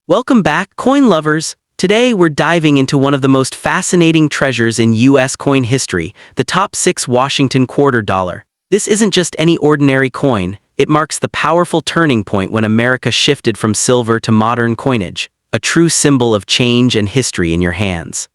Welcome back, coin lovers! Today we're diving into one of the most fascinating treasures in U.S. coin history, the top 6 Washington quarter dollar. This isn't just any ordinary coin, it marks the powerful turning point when America shifted from silver to modern coinage, a true symbol of change and history in your hands.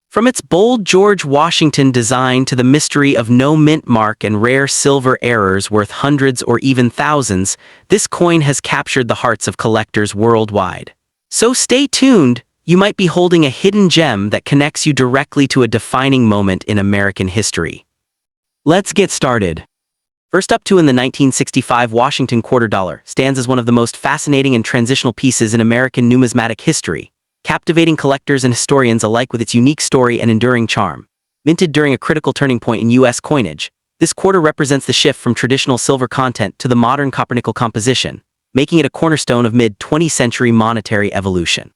From its bold George Washington design to the mystery of no mint mark and rare silver errors worth hundreds or even thousands, this coin has captured the hearts of collectors worldwide. So stay tuned, you might be holding a hidden gem that connects you directly to a defining moment in American history. Let's get started. First up, in the 1965 Washington quarter dollar stands as one of the most fascinating and transitional pieces in American numismatic history, captivating collectors and historians alike with its unique story and enduring charm. Minted during a critical turning point in U.S. coinage, this quarter represents the shift from traditional silver content to the modern copper-nickel composition, making it a cornerstone of mid-20th century monetary evolution.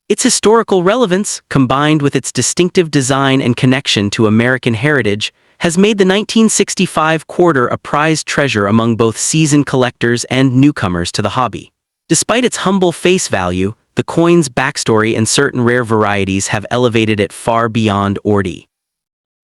Its historical relevance, combined with its distinctive design and connection to American heritage, has made the 1965 quarter a prized treasure among both seasoned collectors and newcomers to the hobby. Despite its humble face value, the coin's backstory and certain rare varieties have elevated it far beyond ordinary.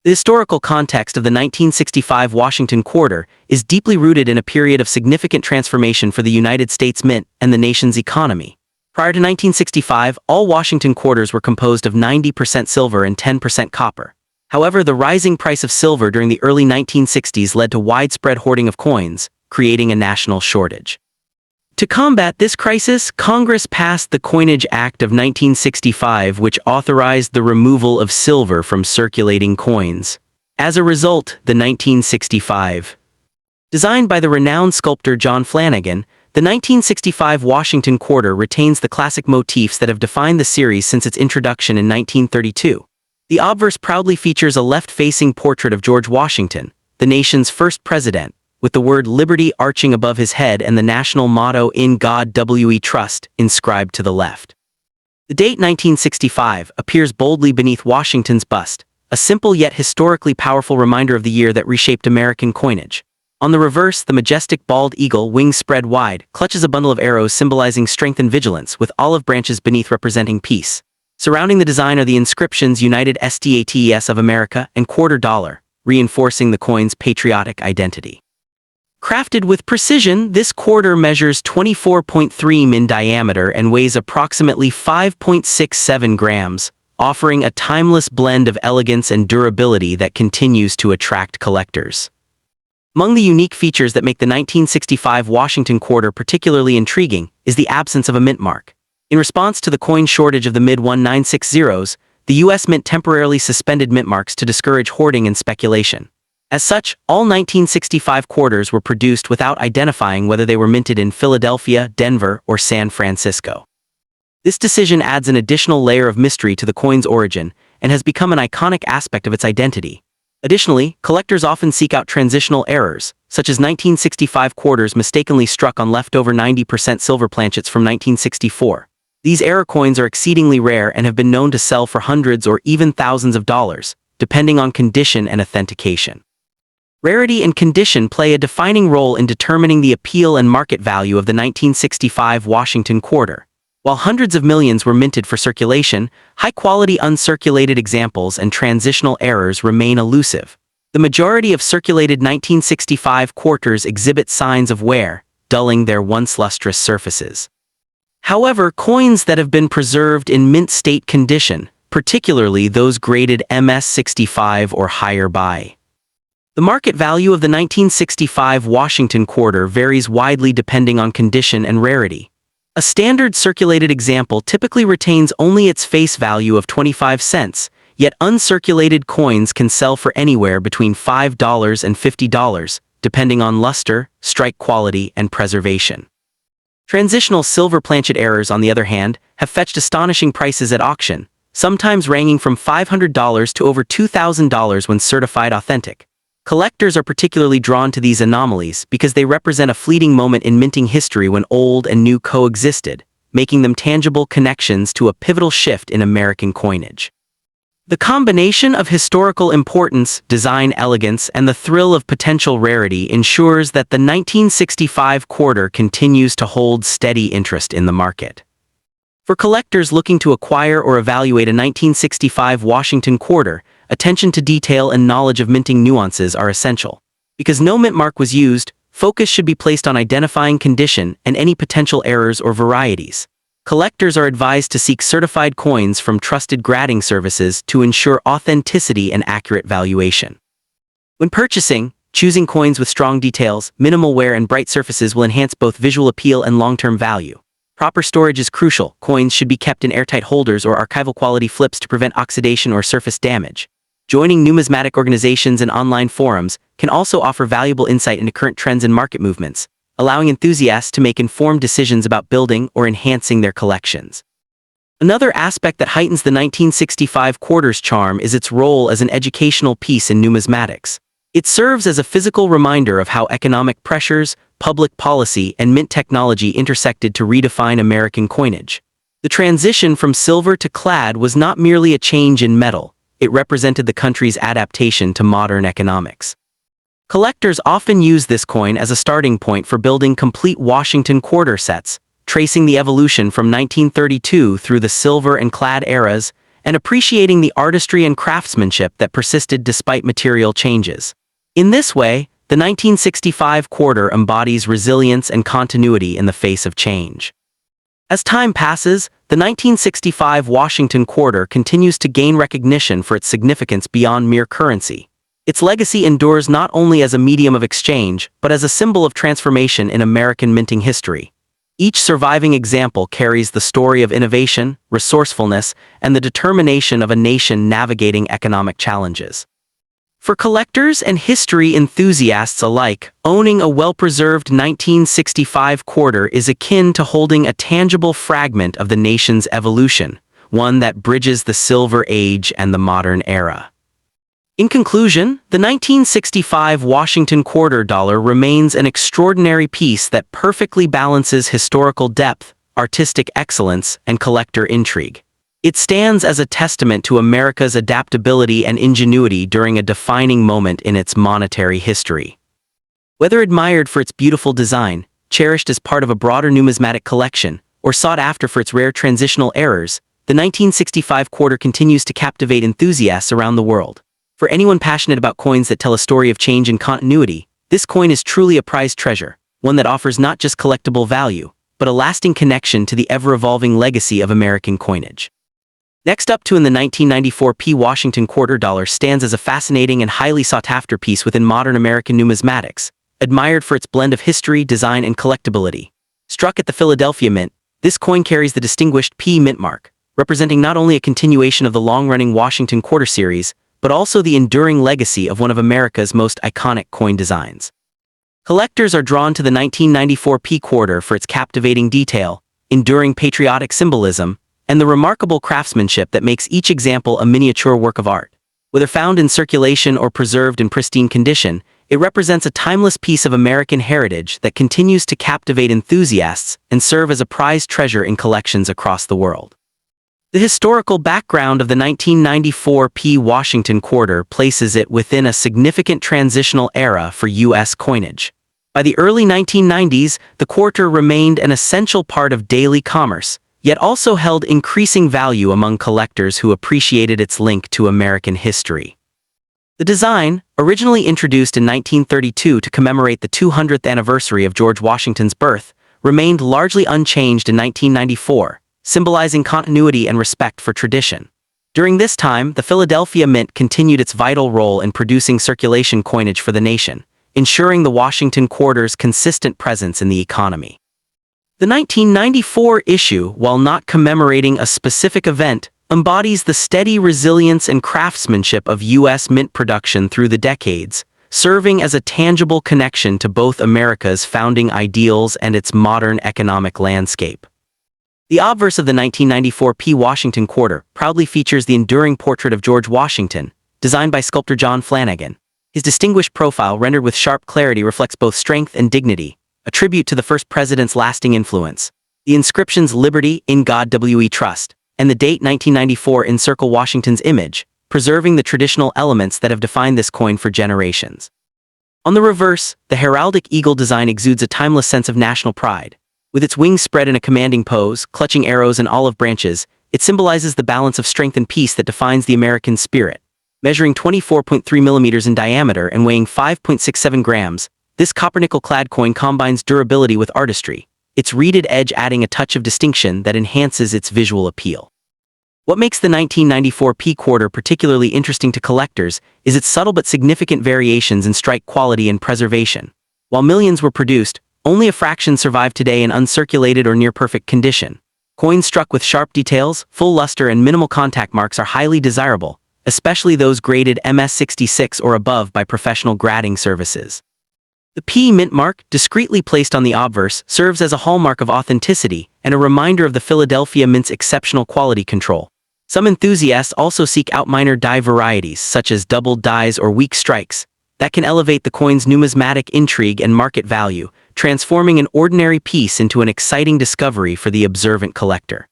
The historical context of the 1965 Washington quarter is deeply rooted in a period of significant transformation for the United States Mint and the nation's economy. Prior to 1965, all Washington quarters were composed of 90% silver and 10% copper. However, the rising price of silver during the early 1960s led to widespread hoarding of coins, creating a national shortage. To combat this crisis, Congress passed the Coinage Act of 1965, which authorized the removal of silver from circulating coins. As a result, the 1965, designed by the renowned sculptor John Flanagan, the 1965 Washington quarter retains the classic motifs that have defined the series since its introduction in 1932. The obverse proudly features a left-facing portrait of George Washington, the nation's first president, with the word Liberty arching above his head and the national motto "In God We Trust" inscribed to the left. The date 1965 appears boldly beneath Washington's bust, a simple yet historically powerful reminder of the year that reshaped American coinage. On the reverse, the majestic bald eagle, wings spread wide, clutches a bundle of arrows symbolizing strength and vigilance, with olive branches beneath representing peace. Surrounding the design are the inscriptions United States of America and quarter dollar, reinforcing the coin's patriotic identity. Crafted with precision, this quarter measures 24.3 mm in diameter and weighs approximately 5.67 grams, offering a timeless blend of elegance and durability that continues to attract collectors. Among the unique features that make the 1965 Washington quarter particularly intriguing is the absence of a mint mark. In response to the coin shortage of the mid-1960s, the U.S. Mint temporarily suspended mint marks to discourage hoarding and speculation. As such, all 1965 quarters were produced without identifying whether they were minted in Philadelphia, Denver, or San Francisco. This decision adds an additional layer of mystery to the coin's origin and has become an iconic aspect of its identity. Additionally, collectors often seek out transitional errors, such as 1965 quarters mistakenly struck on leftover 90% silver planchets from 1964. These error coins are exceedingly rare and have been known to sell for hundreds or even thousands of dollars, depending on condition and authentication. Rarity and condition play a defining role in determining the appeal and market value of the 1965 Washington quarter. While hundreds of millions were minted for circulation, high-quality uncirculated examples and transitional errors remain elusive. The majority of circulated 1965 quarters exhibit signs of wear, dulling their once lustrous surfaces. However, coins that have been preserved in mint state condition, particularly those graded MS65 or higher by the market value of the 1965 Washington quarter varies widely depending on condition and rarity. A standard circulated example typically retains only its face value of 25 cents, yet uncirculated coins can sell for anywhere between $5 and $50, depending on luster, strike quality, and preservation. Transitional silver planchet errors, on the other hand, have fetched astonishing prices at auction, sometimes ranging from $500 to over $2,000 when certified authentic. Collectors are particularly drawn to these anomalies because they represent a fleeting moment in minting history when old and new coexisted, making them tangible connections to a pivotal shift in American coinage. The combination of historical importance, design elegance, and the thrill of potential rarity ensures that the 1965 quarter continues to hold steady interest in the market. For collectors looking to acquire or evaluate a 1965 Washington quarter, attention to detail and knowledge of minting nuances are essential. Because no mint mark was used, focus should be placed on identifying condition and any potential errors or varieties. Collectors are advised to seek certified coins from trusted grading services to ensure authenticity and accurate valuation. When purchasing, choosing coins with strong details, minimal wear and bright surfaces will enhance both visual appeal and long-term value. Proper storage is crucial. Coins should be kept in airtight holders or archival quality flips to prevent oxidation or surface damage. Joining numismatic organizations and online forums can also offer valuable insight into current trends and market movements, allowing enthusiasts to make informed decisions about building or enhancing their collections. Another aspect that heightens the 1965 quarter's charm is its role as an educational piece in numismatics. It serves as a physical reminder of how economic pressures, public policy, and mint technology intersected to redefine American coinage. The transition from silver to clad was not merely a change in metal, it represented the country's adaptation to modern economics. Collectors often use this coin as a starting point for building complete Washington quarter sets, tracing the evolution from 1932 through the silver and clad eras, and appreciating the artistry and craftsmanship that persisted despite material changes. In this way, the 1965 quarter embodies resilience and continuity in the face of change. As time passes, the 1965 Washington quarter continues to gain recognition for its significance beyond mere currency. Its legacy endures not only as a medium of exchange, but as a symbol of transformation in American minting history. Each surviving example carries the story of innovation, resourcefulness, and the determination of a nation navigating economic challenges. For collectors and history enthusiasts alike, owning a well-preserved 1965 quarter is akin to holding a tangible fragment of the nation's evolution, one that bridges the Silver Age and the modern era. In conclusion, the 1965 Washington quarter dollar remains an extraordinary piece that perfectly balances historical depth, artistic excellence, and collector intrigue. It stands as a testament to America's adaptability and ingenuity during a defining moment in its monetary history. Whether admired for its beautiful design, cherished as part of a broader numismatic collection, or sought after for its rare transitional errors, the 1965 quarter continues to captivate enthusiasts around the world. For anyone passionate about coins that tell a story of change and continuity, this coin is truly a prized treasure, one that offers not just collectible value, but a lasting connection to the ever-evolving legacy of American coinage. Next up in the 1994 P. Washington quarter dollar stands as a fascinating and highly sought-after piece within modern American numismatics, admired for its blend of history, design, and collectability. Struck at the Philadelphia Mint, this coin carries the distinguished P mint mark, representing not only a continuation of the long-running Washington quarter series, but also the enduring legacy of one of America's most iconic coin designs. Collectors are drawn to the 1994 P quarter for its captivating detail, enduring patriotic symbolism, and the remarkable craftsmanship that makes each example a miniature work of art. Whether found in circulation or preserved in pristine condition, it represents a timeless piece of American heritage that continues to captivate enthusiasts and serve as a prized treasure in collections across the world. The historical background of the 1994 P. Washington quarter places it within a significant transitional era for U.S. coinage. By the early 1990s, the quarter remained an essential part of daily commerce, yet also held increasing value among collectors who appreciated its link to American history. The design, originally introduced in 1932 to commemorate the 200th anniversary of George Washington's birth, remained largely unchanged in 1994, symbolizing continuity and respect for tradition. During this time, the Philadelphia Mint continued its vital role in producing circulation coinage for the nation, ensuring the Washington quarter's consistent presence in the economy. The 1994 issue, while not commemorating a specific event, embodies the steady resilience and craftsmanship of U.S. mint production through the decades, serving as a tangible connection to both America's founding ideals and its modern economic landscape. The obverse of the 1994 P. Washington quarter proudly features the enduring portrait of George Washington, designed by sculptor John Flanagan. His distinguished profile, rendered with sharp clarity, reflects both strength and dignity, a tribute to the first president's lasting influence. The inscriptions "Liberty, in God We Trust," and the date 1994 encircle Washington's image, preserving the traditional elements that have defined this coin for generations. On the reverse, the heraldic eagle design exudes a timeless sense of national pride. With its wings spread in a commanding pose, clutching arrows and olive branches, it symbolizes the balance of strength and peace that defines the American spirit. Measuring 24.3 millimeters in diameter and weighing 5.67 grams, this copper-nickel-clad coin combines durability with artistry, its reeded edge adding a touch of distinction that enhances its visual appeal. What makes the 1994 P quarter particularly interesting to collectors is its subtle but significant variations in strike quality and preservation. While millions were produced, only a fraction survive today in uncirculated or near-perfect condition. Coins struck with sharp details, full luster and minimal contact marks are highly desirable, especially those graded MS66 or above by professional grading services. The P mint mark, discreetly placed on the obverse, serves as a hallmark of authenticity and a reminder of the Philadelphia Mint's exceptional quality control. Some enthusiasts also seek out minor die varieties, such as doubled dies or weak strikes, that can elevate the coin's numismatic intrigue and market value, transforming an ordinary piece into an exciting discovery for the observant collector.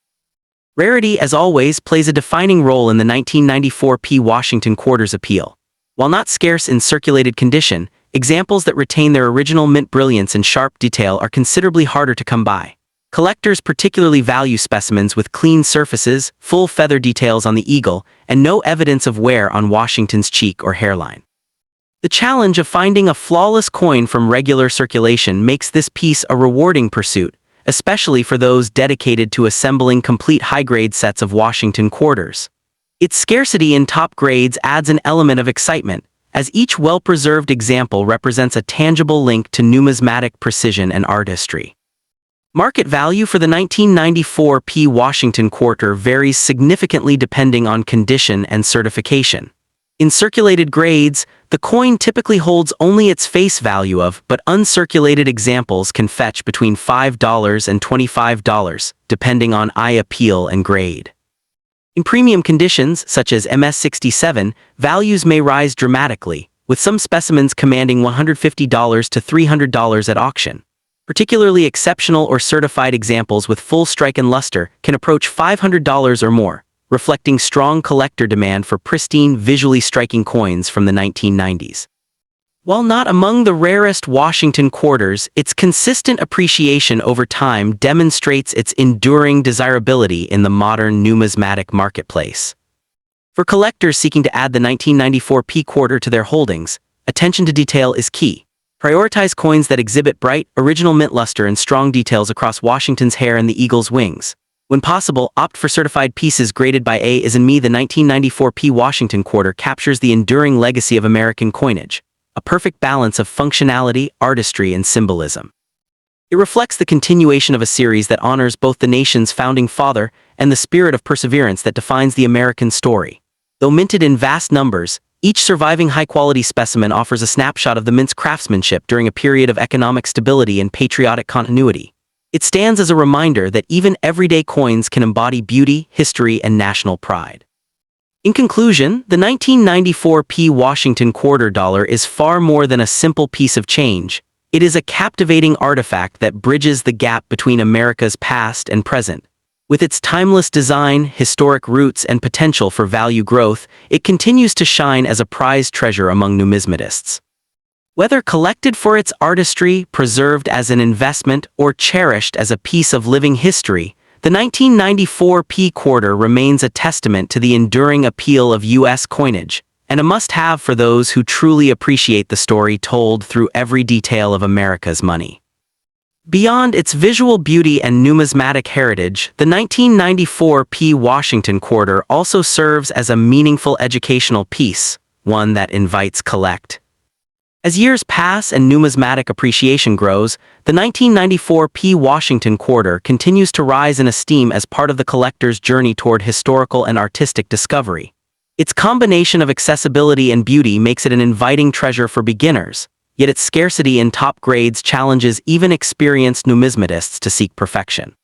Rarity, as always, plays a defining role in the 1994 P Washington quarter's appeal. While not scarce in circulated condition, examples that retain their original mint brilliance and sharp detail are considerably harder to come by. Collectors particularly value specimens with clean surfaces, full feather details on the eagle, and no evidence of wear on Washington's cheek or hairline. The challenge of finding a flawless coin from regular circulation makes this piece a rewarding pursuit, especially for those dedicated to assembling complete high-grade sets of Washington quarters. Its scarcity in top grades adds an element of excitement, as each well-preserved example represents a tangible link to numismatic precision and artistry. Market value for the 1994 P Washington quarter varies significantly depending on condition and certification. In circulated grades, the coin typically holds only its face value of, but uncirculated examples can fetch between $5 and $25, depending on eye appeal and grade. In premium conditions, such as MS67, values may rise dramatically, with some specimens commanding $150 to $300 at auction. Particularly exceptional or certified examples with full strike and luster can approach $500 or more, reflecting strong collector demand for pristine, visually striking coins from the 1990s. While not among the rarest Washington quarters, its consistent appreciation over time demonstrates its enduring desirability in the modern numismatic marketplace. For collectors seeking to add the 1994 P quarter to their holdings, attention to detail is key. Prioritize coins that exhibit bright, original mint luster and strong details across Washington's hair and the eagle's wings. When possible, opt for certified pieces graded by A as in Me. The 1994 P Washington quarter captures the enduring legacy of American coinage, a perfect balance of functionality, artistry, and symbolism. It reflects the continuation of a series that honors both the nation's founding father and the spirit of perseverance that defines the American story. Though minted in vast numbers, each surviving high-quality specimen offers a snapshot of the mint's craftsmanship during a period of economic stability and patriotic continuity. It stands as a reminder that even everyday coins can embody beauty, history, and national pride. In conclusion, the 1994 P Washington quarter dollar is far more than a simple piece of change. It is a captivating artifact that bridges the gap between America's past and present. With its timeless design, historic roots, and potential for value growth, it continues to shine as a prized treasure among numismatists. Whether collected for its artistry, preserved as an investment, or cherished as a piece of living history, the 1994 P quarter remains a testament to the enduring appeal of U.S. coinage, and a must-have for those who truly appreciate the story told through every detail of America's money. Beyond its visual beauty and numismatic heritage, the 1994 P Washington quarter also serves as a meaningful educational piece, one that invites collect. As years pass and numismatic appreciation grows, the 1994 P Washington quarter continues to rise in esteem as part of the collector's journey toward historical and artistic discovery. Its combination of accessibility and beauty makes it an inviting treasure for beginners, yet its scarcity in top grades challenges even experienced numismatists to seek perfection.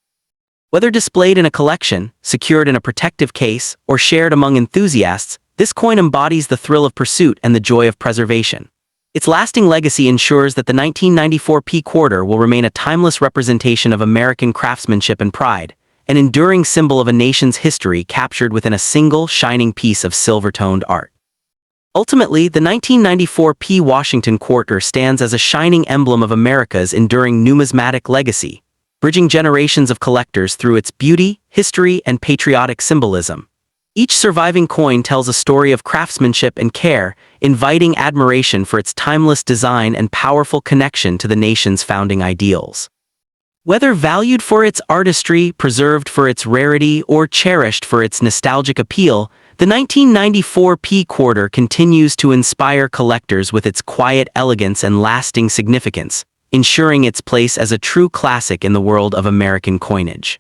Whether displayed in a collection, secured in a protective case, or shared among enthusiasts, this coin embodies the thrill of pursuit and the joy of preservation. Its lasting legacy ensures that the 1994 P quarter will remain a timeless representation of American craftsmanship and pride, an enduring symbol of a nation's history captured within a single shining piece of silver-toned art. Ultimately, the 1994 P Washington quarter stands as a shining emblem of America's enduring numismatic legacy, bridging generations of collectors through its beauty, history, and patriotic symbolism. Each surviving coin tells a story of craftsmanship and care, inviting admiration for its timeless design and powerful connection to the nation's founding ideals. Whether valued for its artistry, preserved for its rarity, or cherished for its nostalgic appeal, the 1994 P quarter continues to inspire collectors with its quiet elegance and lasting significance, ensuring its place as a true classic in the world of American coinage.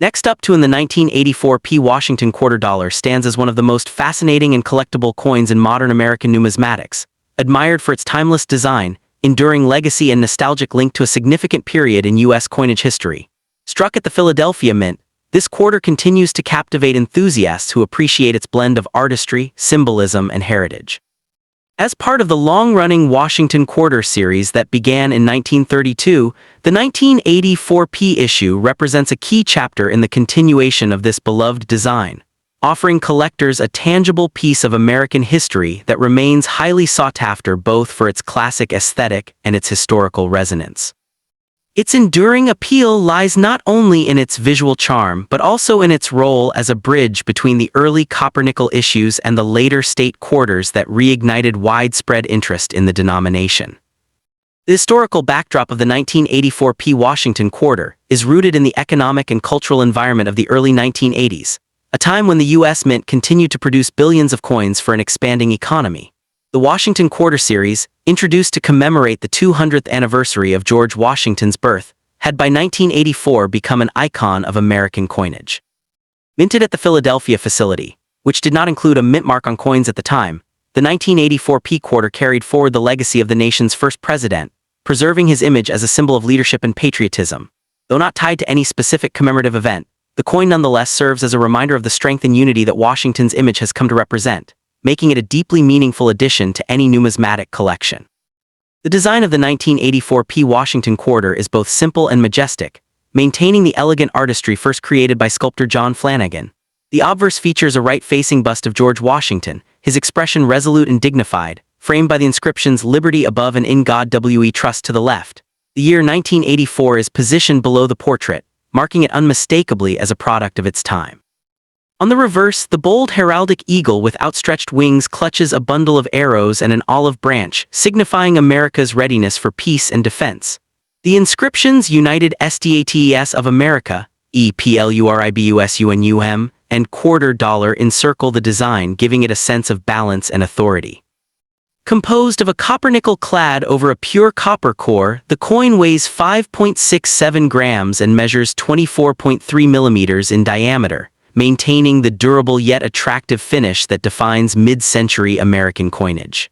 Next up in the 1984 P Washington quarter dollar stands as one of the most fascinating and collectible coins in modern American numismatics, admired for its timeless design, enduring legacy and nostalgic link to a significant period in U.S. coinage history. Struck at the Philadelphia Mint, this quarter continues to captivate enthusiasts who appreciate its blend of artistry, symbolism, and heritage. As part of the long-running Washington Quarter series that began in 1932, the 1984 P issue represents a key chapter in the continuation of this beloved design, offering collectors a tangible piece of American history that remains highly sought after both for its classic aesthetic and its historical resonance. Its enduring appeal lies not only in its visual charm but also in its role as a bridge between the early copper-nickel issues and the later state quarters that reignited widespread interest in the denomination. The historical backdrop of the 1984 P Washington Quarter is rooted in the economic and cultural environment of the early 1980s, a time when the U.S. Mint continued to produce billions of coins for an expanding economy. The Washington Quarter series, introduced to commemorate the 200th anniversary of George Washington's birth, had by 1984 become an icon of American coinage. Minted at the Philadelphia facility, which did not include a mint mark on coins at the time, the 1984 P quarter carried forward the legacy of the nation's first president, preserving his image as a symbol of leadership and patriotism. Though not tied to any specific commemorative event, the coin nonetheless serves as a reminder of the strength and unity that Washington's image has come to represent, making it a deeply meaningful addition to any numismatic collection. The design of the 1984 P Washington Quarter is both simple and majestic, maintaining the elegant artistry first created by sculptor John Flanagan. The obverse features a right-facing bust of George Washington, his expression resolute and dignified, framed by the inscriptions "Liberty" above and "In God We Trust" to the left. The year 1984 is positioned below the portrait, marking it unmistakably as a product of its time. On the reverse, the bold heraldic eagle with outstretched wings clutches a bundle of arrows and an olive branch, signifying America's readiness for peace and defense. The inscriptions United States of America, EPLURIBUSUNUM, and quarter dollar encircle the design, giving it a sense of balance and authority. Composed of a copper-nickel clad over a pure copper core, the coin weighs 5.67 grams and measures 24.3 millimeters in diameter, maintaining the durable yet attractive finish that defines mid-century American coinage.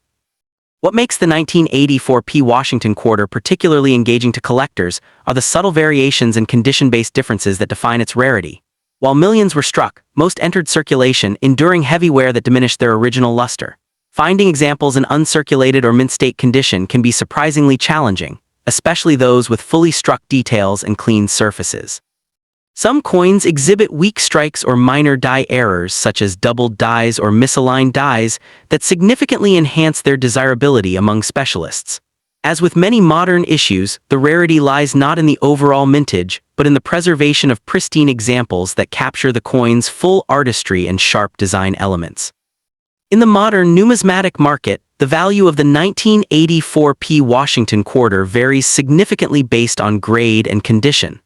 What makes the 1984 P Washington Quarter particularly engaging to collectors are the subtle variations and condition-based differences that define its rarity. While millions were struck, most entered circulation, enduring heavy wear that diminished their original luster. Finding examples in uncirculated or mint-state condition can be surprisingly challenging, especially those with fully struck details and clean surfaces. Some coins exhibit weak strikes or minor die errors such as doubled dies or misaligned dies that significantly enhance their desirability among specialists. As with many modern issues, the rarity lies not in the overall mintage, but in the preservation of pristine examples that capture the coin's full artistry and sharp design elements. In the modern numismatic market, the value of the 1984 P Washington Quarter varies significantly based on grade and condition.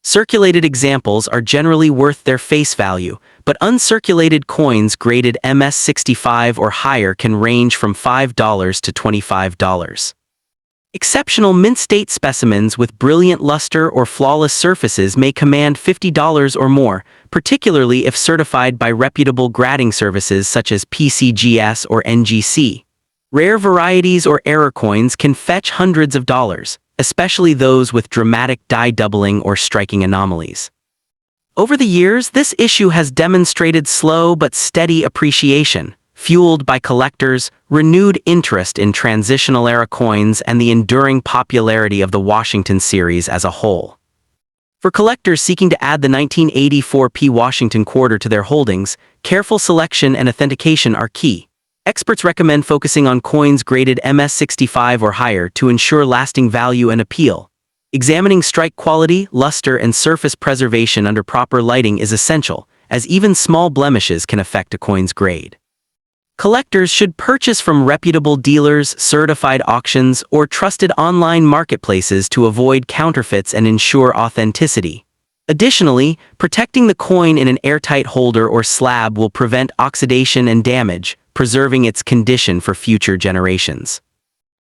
Circulated examples are generally worth their face value, but uncirculated coins graded MS65 or higher can range from $5 to $25. Exceptional mint-state specimens with brilliant luster or flawless surfaces may command $50 or more, particularly if certified by reputable grading services such as PCGS or NGC. Rare varieties or error coins can fetch hundreds of dollars, especially those with dramatic die doubling or striking anomalies. Over the years, this issue has demonstrated slow but steady appreciation, fueled by collectors' renewed interest in transitional-era coins and the enduring popularity of the Washington series as a whole. For collectors seeking to add the 1984 P Washington Quarter to their holdings, careful selection and authentication are key. Experts recommend focusing on coins graded MS65 or higher to ensure lasting value and appeal. Examining strike quality, luster, and surface preservation under proper lighting is essential, as even small blemishes can affect a coin's grade. Collectors should purchase from reputable dealers, certified auctions, or trusted online marketplaces to avoid counterfeits and ensure authenticity. Additionally, protecting the coin in an airtight holder or slab will prevent oxidation and damage, preserving its condition for future generations.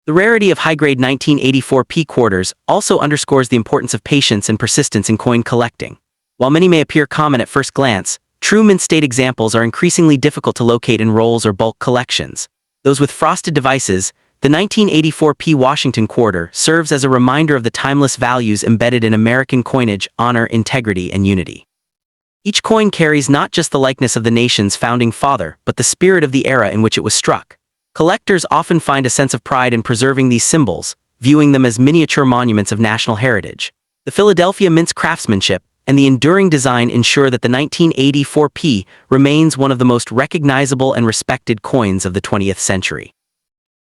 The rarity of high-grade 1984 P quarters also underscores the importance of patience and persistence in coin collecting. While many may appear common at first glance, true mint-state examples are increasingly difficult to locate in rolls or bulk collections. Those with frosted devices, the 1984 P Washington quarter serves as a reminder of the timeless values embedded in American coinage: honor, integrity, and unity. Each coin carries not just the likeness of the nation's founding father, but the spirit of the era in which it was struck. Collectors often find a sense of pride in preserving these symbols, viewing them as miniature monuments of national heritage. The Philadelphia Mint's craftsmanship and the enduring design ensure that the 1984 P remains one of the most recognizable and respected coins of the 20th century.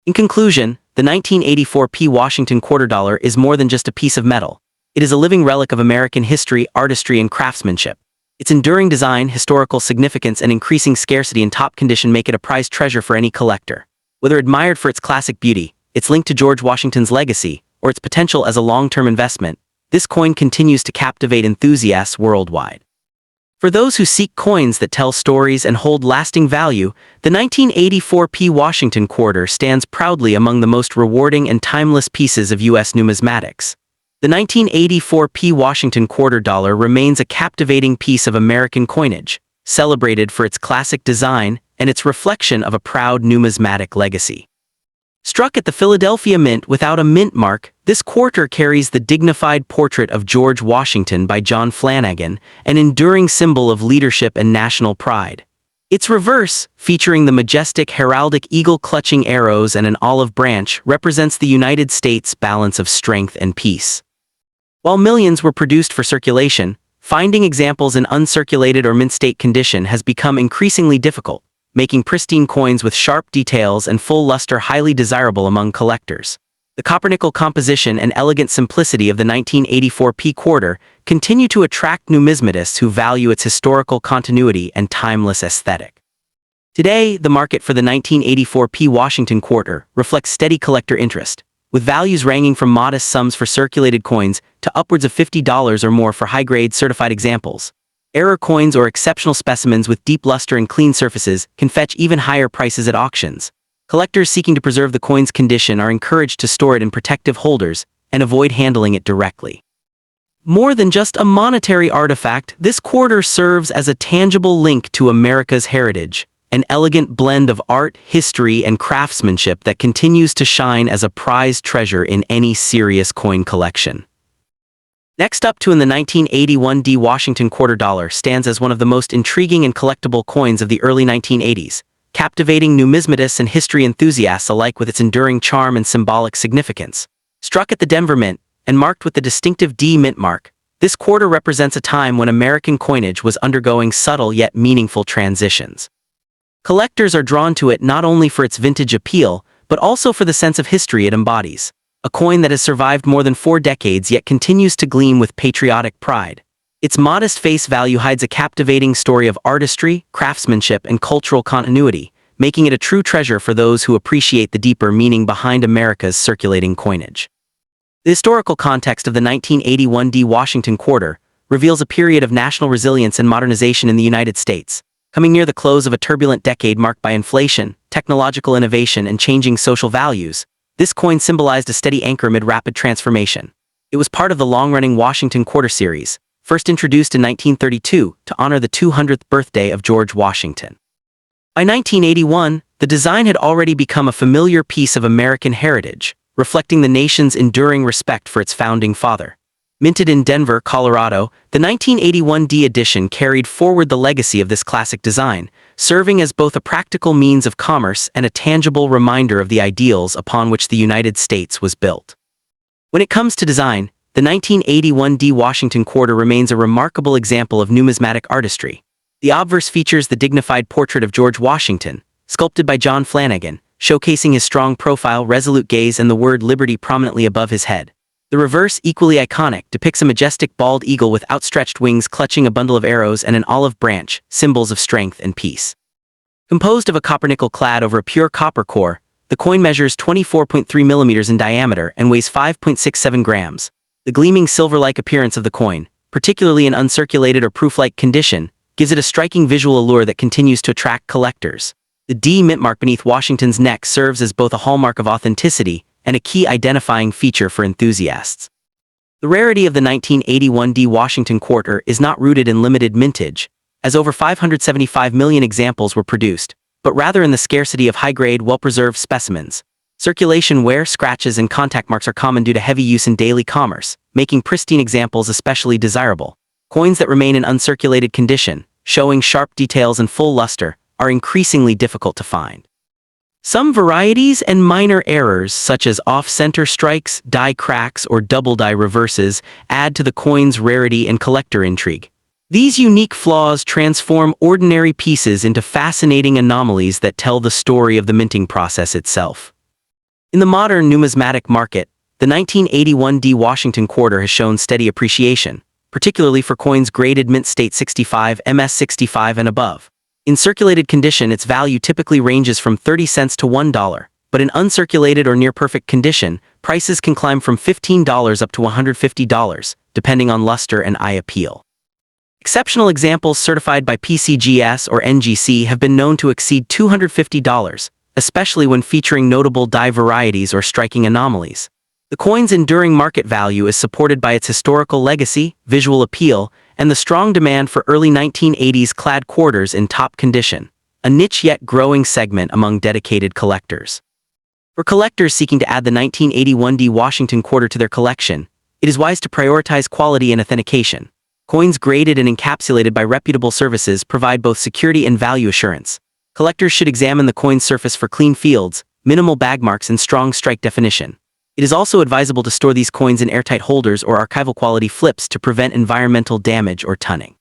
In conclusion, the 1984 P Washington quarter dollar is more than just a piece of metal. It is a living relic of American history, artistry, and craftsmanship. Its enduring design, historical significance, and increasing scarcity in top condition make it a prized treasure for any collector. Whether admired for its classic beauty, its link to George Washington's legacy, or its potential as a long-term investment, this coin continues to captivate enthusiasts worldwide. For those who seek coins that tell stories and hold lasting value, the 1984 P Washington quarter stands proudly among the most rewarding and timeless pieces of U.S. numismatics. The 1984 P Washington quarter dollar remains a captivating piece of American coinage, celebrated for its classic design and its reflection of a proud numismatic legacy. Struck at the Philadelphia Mint without a mint mark, this quarter carries the dignified portrait of George Washington by John Flanagan, an enduring symbol of leadership and national pride. Its reverse, featuring the majestic heraldic eagle clutching arrows and an olive branch, represents the United States' balance of strength and peace. While millions were produced for circulation, finding examples in uncirculated or mint-state condition has become increasingly difficult, making pristine coins with sharp details and full luster highly desirable among collectors. The copper-nickel composition and elegant simplicity of the 1984 P quarter continue to attract numismatists who value its historical continuity and timeless aesthetic. Today, the market for the 1984 P Washington quarter reflects steady collector interest, with values ranging from modest sums for circulated coins to upwards of $50 or more for high-grade certified examples. Error coins or exceptional specimens with deep luster and clean surfaces can fetch even higher prices at auctions. Collectors seeking to preserve the coin's condition are encouraged to store it in protective holders and avoid handling it directly. More than just a monetary artifact, this quarter serves as a tangible link to America's heritage, an elegant blend of art, history, and craftsmanship that continues to shine as a prized treasure in any serious coin collection. Next up in the 1981 D Washington quarter dollar stands as one of the most intriguing and collectible coins of the early 1980s, captivating numismatists and history enthusiasts alike with its enduring charm and symbolic significance. Struck at the Denver Mint and marked with the distinctive D mint mark, this quarter represents a time when American coinage was undergoing subtle yet meaningful transitions. Collectors are drawn to it not only for its vintage appeal, but also for the sense of history it embodies. A coin that has survived more than 4 decades yet continues to gleam with patriotic pride. Its modest face value hides a captivating story of artistry, craftsmanship, and cultural continuity, making it a true treasure for those who appreciate the deeper meaning behind America's circulating coinage. The historical context of the 1981 D Washington quarter reveals a period of national resilience and modernization in the United States, coming near the close of a turbulent decade marked by inflation, technological innovation, and changing social values. This coin symbolized a steady anchor amid rapid transformation. It was part of the long-running Washington Quarter series, first introduced in 1932 to honor the 200th birthday of George Washington. By 1981, the design had already become a familiar piece of American heritage, reflecting the nation's enduring respect for its founding father. Minted in Denver, Colorado, the 1981 D edition carried forward the legacy of this classic design, serving as both a practical means of commerce and a tangible reminder of the ideals upon which the United States was built. When it comes to design, the 1981 D Washington quarter remains a remarkable example of numismatic artistry. The obverse features the dignified portrait of George Washington, sculpted by John Flanagan, showcasing his strong profile, resolute gaze, and the word liberty prominently above his head. The reverse, equally iconic, depicts a majestic bald eagle with outstretched wings clutching a bundle of arrows and an olive branch, symbols of strength and peace. Composed of a copper-nickel clad over a pure copper core, the coin measures 24.3 millimeters in diameter and weighs 5.67 grams. The gleaming silver-like appearance of the coin, particularly in uncirculated or proof-like condition, gives it a striking visual allure that continues to attract collectors. The D mint mark beneath Washington's neck serves as both a hallmark of authenticity and a key identifying feature for enthusiasts. The rarity of the 1981 D Washington quarter is not rooted in limited mintage, as over 575 million examples were produced, but rather in the scarcity of high-grade, well-preserved specimens. Circulation wear, scratches, and contact marks are common due to heavy use in daily commerce, making pristine examples especially desirable. Coins that remain in uncirculated condition, showing sharp details and full luster, are increasingly difficult to find. Some varieties and minor errors, such as off-center strikes, die cracks, or double die reverses, add to the coin's rarity and collector intrigue. These unique flaws transform ordinary pieces into fascinating anomalies that tell the story of the minting process itself. In the modern numismatic market, the 1981 D Washington quarter has shown steady appreciation, particularly for coins graded mint state 65, MS 65 and above. In circulated condition, its value typically ranges from 30 cents to $1, but in uncirculated or near-perfect condition, prices can climb from $15 up to $150, depending on luster and eye appeal. Exceptional examples certified by PCGS or NGC have been known to exceed $250, especially when featuring notable die varieties or striking anomalies. The coin's enduring market value is supported by its historical legacy, visual appeal, and the strong demand for early 1980s clad quarters in top condition, a niche yet growing segment among dedicated collectors. For collectors seeking to add the 1981 D Washington quarter to their collection, it is wise to prioritize quality and authentication. Coins graded and encapsulated by reputable services provide both security and value assurance. Collectors should examine the coin's surface for clean fields, minimal bag marks, and strong strike definition. It is also advisable to store these coins in airtight holders or archival quality flips to prevent environmental damage or tunning.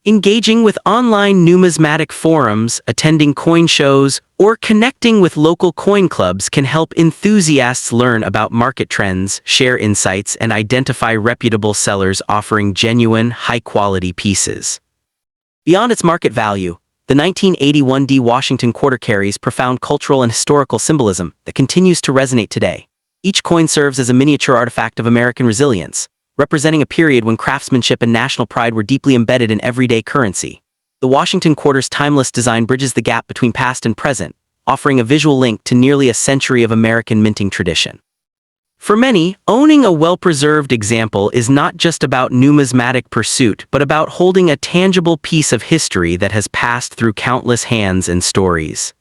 Engaging with online numismatic forums, attending coin shows, or connecting with local coin clubs can help enthusiasts learn about market trends, share insights, and identify reputable sellers offering genuine, high-quality pieces. Beyond its market value, the 1981 D Washington quarter carries profound cultural and historical symbolism that continues to resonate today. Each coin serves as a miniature artifact of American resilience, representing a period when craftsmanship and national pride were deeply embedded in everyday currency. The Washington quarter's timeless design bridges the gap between past and present, offering a visual link to nearly a century of American minting tradition. For many, owning a well-preserved example is not just about numismatic pursuit, but about holding a tangible piece of history that has passed through countless hands and stories.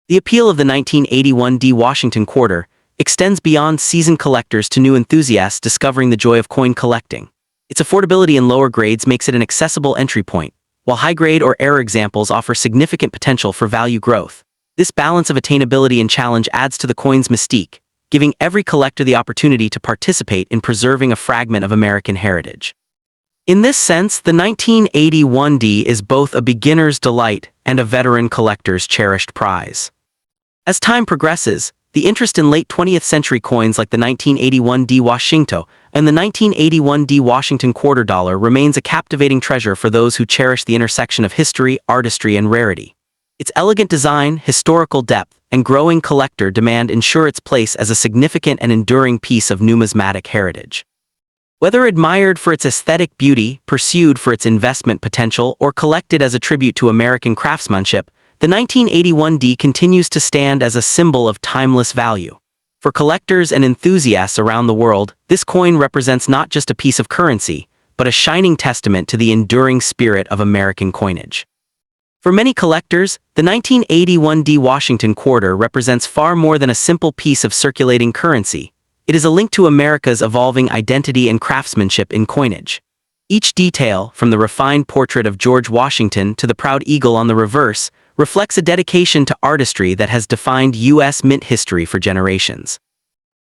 The appeal of the 1981 D Washington quarter extends beyond seasoned collectors to new enthusiasts discovering the joy of coin collecting. Its affordability in lower grades makes it an accessible entry point, while high-grade or error examples offer significant potential for value growth. This balance of attainability and challenge adds to the coin's mystique, giving every collector the opportunity to participate in preserving a fragment of American heritage. In this sense, the 1981 D is both a beginner's delight and a veteran collector's cherished prize. As time progresses, the interest in late 20th century coins like the 1981 D Washington and the 1981 D Washington quarter dollar remains a captivating treasure for those who cherish the intersection of history, artistry, and rarity. Its elegant design, historical depth, and growing collector demand ensure its place as a significant and enduring piece of numismatic heritage. Whether admired for its aesthetic beauty, pursued for its investment potential, or collected as a tribute to American craftsmanship, the 1981 D continues to stand as a symbol of timeless value. For collectors and enthusiasts around the world, this coin represents not just a piece of currency, but a shining testament to the enduring spirit of American coinage. For many collectors, the 1981 D Washington quarter represents far more than a simple piece of circulating currency. It is a link to America's evolving identity and craftsmanship in coinage. Each detail, from the refined portrait of George Washington to the proud eagle on the reverse, reflects a dedication to artistry that has defined U.S. mint history for generations.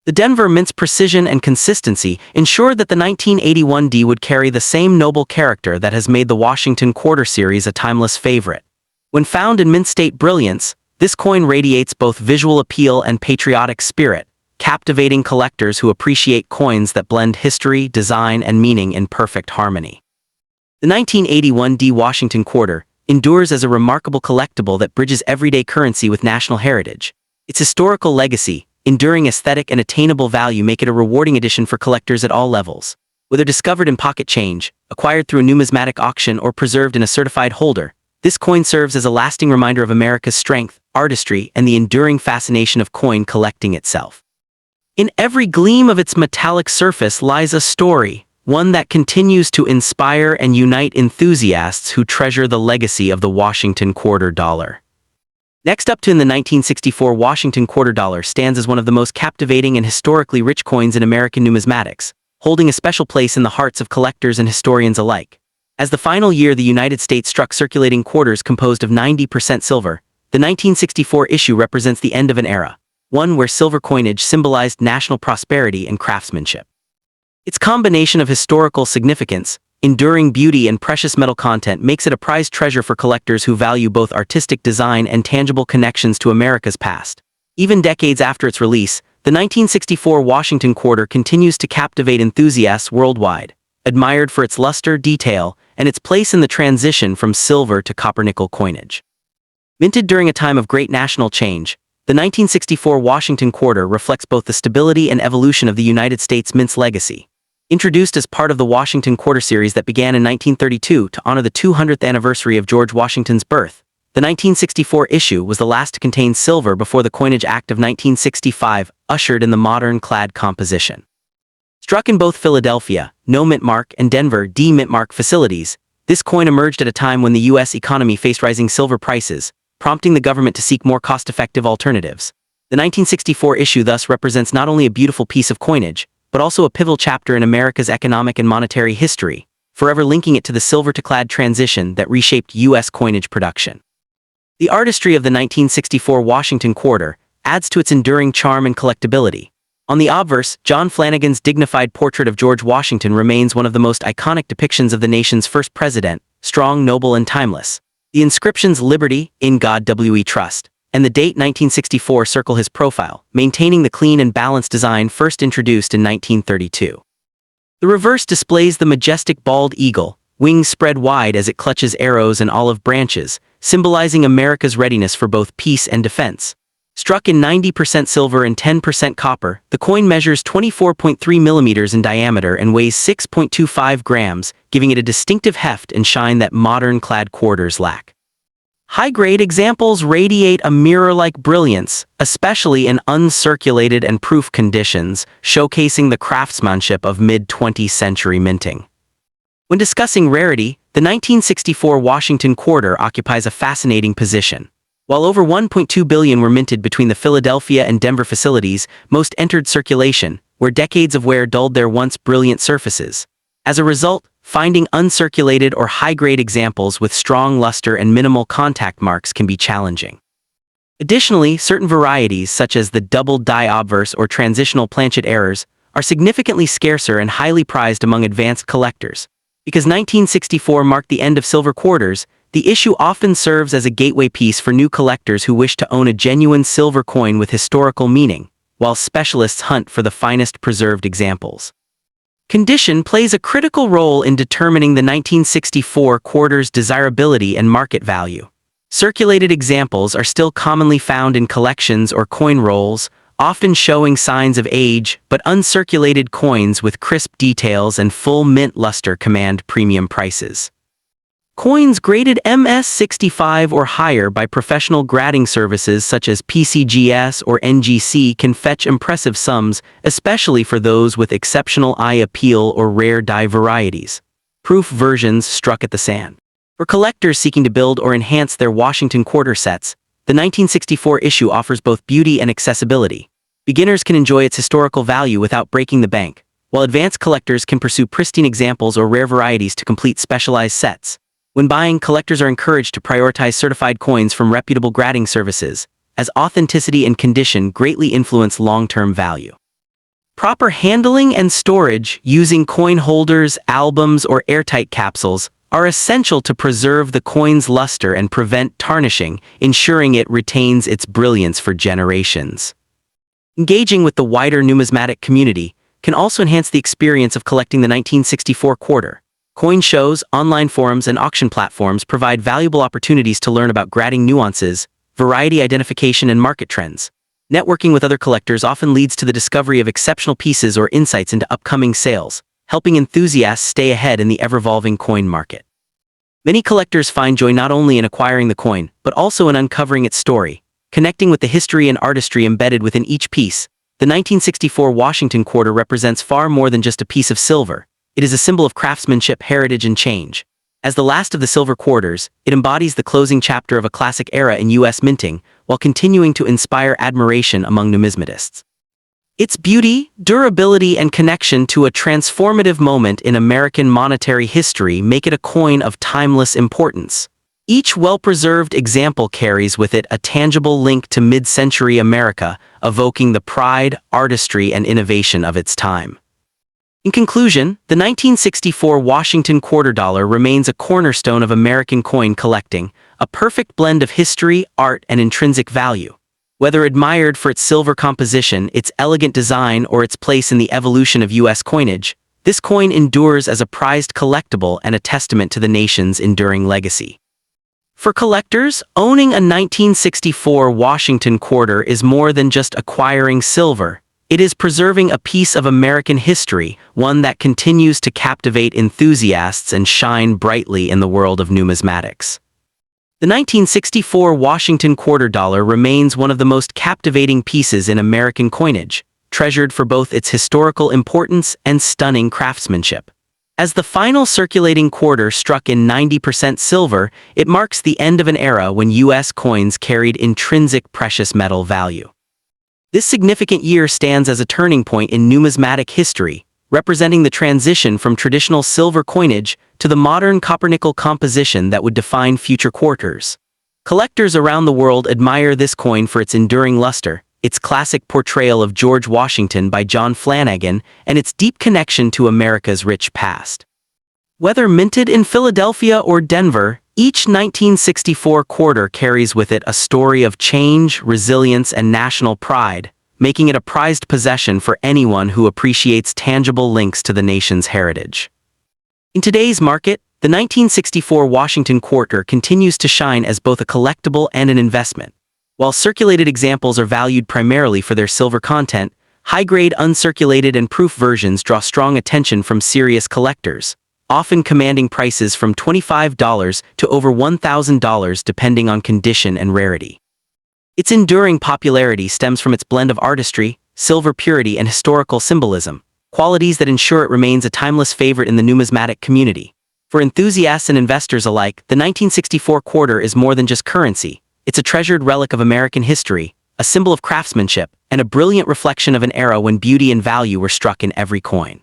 The Denver Mint's precision and consistency ensured that the 1981 D would carry the same noble character that has made the Washington Quarter Series a timeless favorite. When found in mint state brilliance, this coin radiates both visual appeal and patriotic spirit, captivating collectors who appreciate coins that blend history, design, and meaning in perfect harmony. The 1981 D Washington Quarter endures as a remarkable collectible that bridges everyday currency with national heritage. Its historical legacy, enduring aesthetic, and attainable value make it a rewarding addition for collectors at all levels. Whether discovered in pocket change, acquired through a numismatic auction, or preserved in a certified holder, this coin serves as a lasting reminder of America's strength, artistry, and the enduring fascination of coin collecting itself. In every gleam of its metallic surface lies a story, one that continues to inspire and unite enthusiasts who treasure the legacy of the Washington Quarter Dollar. Next up in the 1964 Washington Quarter Dollar stands as one of the most captivating and historically rich coins in American numismatics, holding a special place in the hearts of collectors and historians alike. As the final year the United States struck circulating quarters composed of 90% silver, the 1964 issue represents the end of an era, one where silver coinage symbolized national prosperity and craftsmanship. Its combination of historical significance, enduring beauty, and precious metal content makes it a prized treasure for collectors who value both artistic design and tangible connections to America's past. Even decades after its release, the 1964 Washington Quarter continues to captivate enthusiasts worldwide, admired for its luster, detail, and its place in the transition from silver to copper-nickel coinage. Minted during a time of great national change, the 1964 Washington Quarter reflects both the stability and evolution of the United States Mint's legacy. Introduced as part of the Washington Quarter series that began in 1932 to honor the 200th anniversary of George Washington's birth, the 1964 issue was the last to contain silver before the Coinage Act of 1965 ushered in the modern clad composition. Struck in both Philadelphia, No Mint Mark, and Denver, D Mint Mark facilities, this coin emerged at a time when the U.S. economy faced rising silver prices, prompting the government to seek more cost-effective alternatives. The 1964 issue thus represents not only a beautiful piece of coinage, but also a pivotal chapter in America's economic and monetary history, forever linking it to the silver-to-clad transition that reshaped U.S. coinage production. The artistry of the 1964 Washington Quarter adds to its enduring charm and collectability. On the obverse, John Flanagan's dignified portrait of George Washington remains one of the most iconic depictions of the nation's first president, strong, noble, and timeless. The inscriptions "Liberty, in God We Trust," and the date 1964 circle his profile, maintaining the clean and balanced design first introduced in 1932. The reverse displays the majestic bald eagle, wings spread wide as it clutches arrows and olive branches, symbolizing America's readiness for both peace and defense. Struck in 90% silver and 10% copper, the coin measures 24.3 millimeters in diameter and weighs 6.25 grams, giving it a distinctive heft and shine that modern clad quarters lack. High-grade examples radiate a mirror-like brilliance, especially in uncirculated and proof conditions, showcasing the craftsmanship of mid-20th century minting. When discussing rarity, the 1964 Washington Quarter occupies a fascinating position. While over 1.2 billion were minted between the Philadelphia and Denver facilities, most entered circulation, where decades of wear dulled their once brilliant surfaces. As a result, finding uncirculated or high-grade examples with strong luster and minimal contact marks can be challenging. Additionally, certain varieties such as the double die obverse or transitional planchet errors are significantly scarcer and highly prized among advanced collectors. Because 1964 marked the end of silver quarters, the issue often serves as a gateway piece for new collectors who wish to own a genuine silver coin with historical meaning, while specialists hunt for the finest preserved examples. Condition plays a critical role in determining the 1964 quarter's desirability and market value. Circulated examples are still commonly found in collections or coin rolls, often showing signs of age, but uncirculated coins with crisp details and full mint luster command premium prices. Coins graded MS65 or higher by professional grading services such as PCGS or NGC can fetch impressive sums, especially for those with exceptional eye appeal or rare die varieties. Proof versions struck at the sand. For collectors seeking to build or enhance their Washington Quarter sets, the 1964 issue offers both beauty and accessibility. Beginners can enjoy its historical value without breaking the bank, while advanced collectors can pursue pristine examples or rare varieties to complete specialized sets. When buying, collectors are encouraged to prioritize certified coins from reputable grading services, as authenticity and condition greatly influence long-term value. Proper handling and storage, using coin holders, albums, or airtight capsules, are essential to preserve the coin's luster and prevent tarnishing, ensuring it retains its brilliance for generations. Engaging with the wider numismatic community can also enhance the experience of collecting the 1964 quarter. Coin shows, online forums, and auction platforms provide valuable opportunities to learn about grading nuances, variety identification, and market trends. Networking with other collectors often leads to the discovery of exceptional pieces or insights into upcoming sales, helping enthusiasts stay ahead in the ever-evolving coin market. Many collectors find joy not only in acquiring the coin, but also in uncovering its story, connecting with the history and artistry embedded within each piece. The 1964 Washington quarter represents far more than just a piece of silver. It is a symbol of craftsmanship, heritage, and change. As the last of the silver quarters, it embodies the closing chapter of a classic era in U.S. minting, while continuing to inspire admiration among numismatists. Its beauty, durability, and connection to a transformative moment in American monetary history make it a coin of timeless importance. Each well-preserved example carries with it a tangible link to mid-century America, evoking the pride, artistry, and innovation of its time. In conclusion, the 1964 Washington quarter dollar remains a cornerstone of American coin collecting, a perfect blend of history, art, and intrinsic value. Whether admired for its silver composition, its elegant design, or its place in the evolution of U.S. coinage, this coin endures as a prized collectible and a testament to the nation's enduring legacy. For collectors, owning a 1964 Washington quarter is more than just acquiring silver. It is preserving a piece of American history, one that continues to captivate enthusiasts and shine brightly in the world of numismatics. The 1964 Washington quarter dollar remains one of the most captivating pieces in American coinage, treasured for both its historical importance and stunning craftsmanship. As the final circulating quarter struck in 90% silver, it marks the end of an era when U.S. coins carried intrinsic precious metal value. This significant year stands as a turning point in numismatic history, representing the transition from traditional silver coinage to the modern copper-nickel composition that would define future quarters. Collectors around the world admire this coin for its enduring luster, its classic portrayal of George Washington by John Flanagan, and its deep connection to America's rich past. Whether minted in Philadelphia or Denver, each 1964 quarter carries with it a story of change, resilience, and national pride, making it a prized possession for anyone who appreciates tangible links to the nation's heritage. In today's market, the 1964 Washington quarter continues to shine as both a collectible and an investment. While circulated examples are valued primarily for their silver content, high-grade uncirculated and proof versions draw strong attention from serious collectors, often commanding prices from $25 to over $1,000 depending on condition and rarity. Its enduring popularity stems from its blend of artistry, silver purity, and historical symbolism, qualities that ensure it remains a timeless favorite in the numismatic community. For enthusiasts and investors alike, the 1964 quarter is more than just currency. It's a treasured relic of American history, a symbol of craftsmanship, and a brilliant reflection of an era when beauty and value were struck in every coin.